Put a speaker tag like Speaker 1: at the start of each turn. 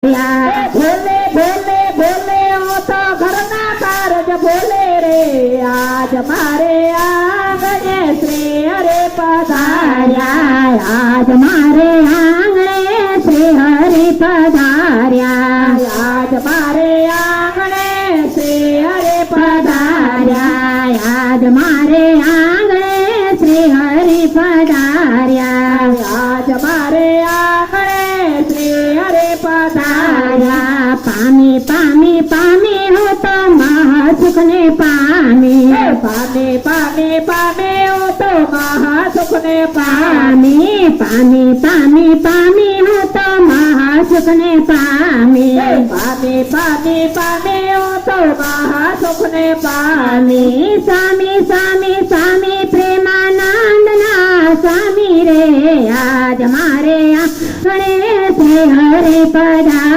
Speaker 1: बोले बोले बोले वो तो घरना कारज बोले रे आज मारे आंगणे श्री हरे पधार्या आज मारे आंगणे श्री हरि पधार्या आज मारे आंगणे श्री हरि पधार्या आज मारे आंगणे श्री हरि पधार्या आज मारे आंगणे श्री हरि पधार्या पामी पामी पामी हो तो महासुख ने पामी पामी पामी पामी हो तो महासुख ने पामी पामी पामी पामी हो तो महासुख ने पामी पामी पामी पामी हो तो महासुख ने पामी स्वामी स्वामी स्वामी प्रेमानंद ना स्वामी रे आज मारे आंगणे श्री हरि पधार्या।